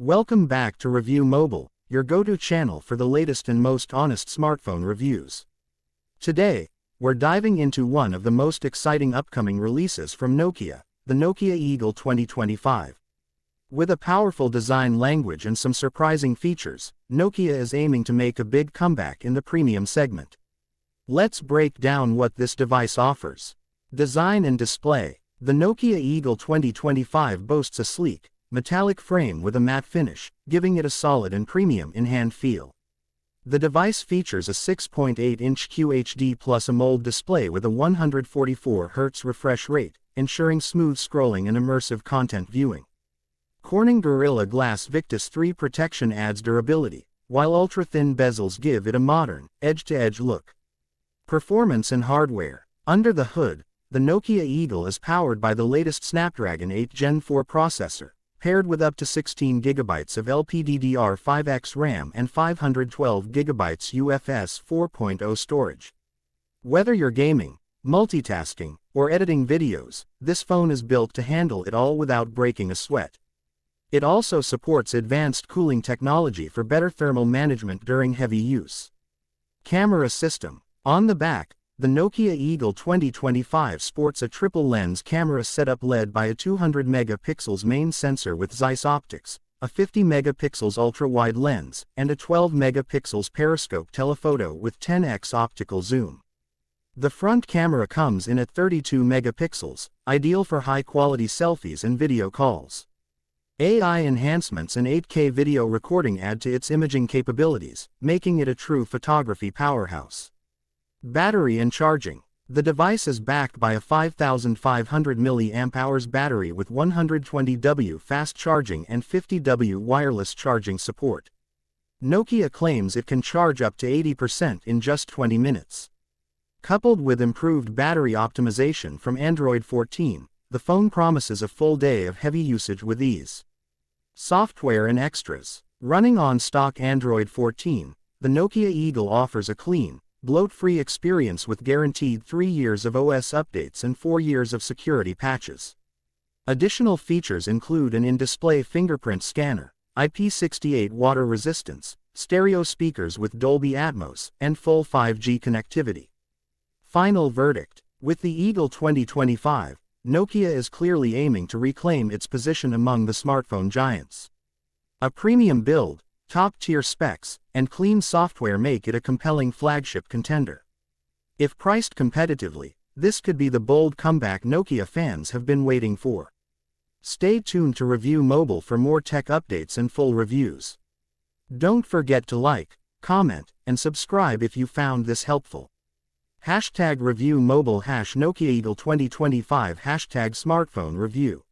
Welcome back to ReviewMobile, your go-to channel for the latest and most honest smartphone reviews. Today, we're diving into one of the most exciting upcoming releases from Nokia, the Nokia Eagle 2025. With a powerful design language and some surprising features, Nokia is aiming to make a big comeback in the premium segment. Let's break down what this device offers. Design and display. The Nokia Eagle 2025 boasts a sleek, metallic frame with a matte finish, giving it a solid and premium in-hand feel. The device features a 6.8-inch QHD plus AMOLED display with a 144Hz refresh rate, ensuring smooth scrolling and immersive content viewing. Corning Gorilla Glass Victus 3 protection adds durability, while ultra-thin bezels give it a modern, edge-to-edge look. Performance and hardware. Under the hood, the Nokia Eagle is powered by the latest Snapdragon 8 Gen 4 processor, paired with up to 16 GB of LPDDR5X RAM and 512 GB UFS 4.0 storage. Whether you're gaming, multitasking, or editing videos, this phone is built to handle it all without breaking a sweat. It also supports advanced cooling technology for better thermal management during heavy use. Camera system. On the back, the Nokia Eagle 2025 sports a triple-lens camera setup led by a 200 megapixels main sensor with Zeiss optics, a 50 megapixels ultra-wide lens, and a 12 megapixels periscope telephoto with 10x optical zoom. The front camera comes in at 32 megapixels, ideal for high-quality selfies and video calls. AI enhancements and 8K video recording add to its imaging capabilities, making it a true photography powerhouse. Battery and charging. The device is backed by a 5500 mAh battery with 120W fast charging and 50W wireless charging support. Nokia claims it can charge up to 80% in just 20 minutes. Coupled with improved battery optimization from Android 14, the phone promises a full day of heavy usage with ease. Software and extras. Running on stock Android 14, the Nokia Eagle offers a clean, bloat-free experience with guaranteed 3 years of OS updates and 4 years of security patches. Additional features include an in-display fingerprint scanner, IP68 water resistance, stereo speakers with Dolby Atmos, and full 5G connectivity. Final verdict. With the Eagle 2025, Nokia is clearly aiming to reclaim its position among the smartphone giants. A premium build, top-tier specs, and clean software make it a compelling flagship contender. If priced competitively, this could be the bold comeback Nokia fans have been waiting for. Stay tuned to ReviewMobile for more tech updates and full reviews. Don't forget to like, comment, and subscribe if you found this helpful. #ReviewMobile #Nokia Eagle 2025 #smartphone review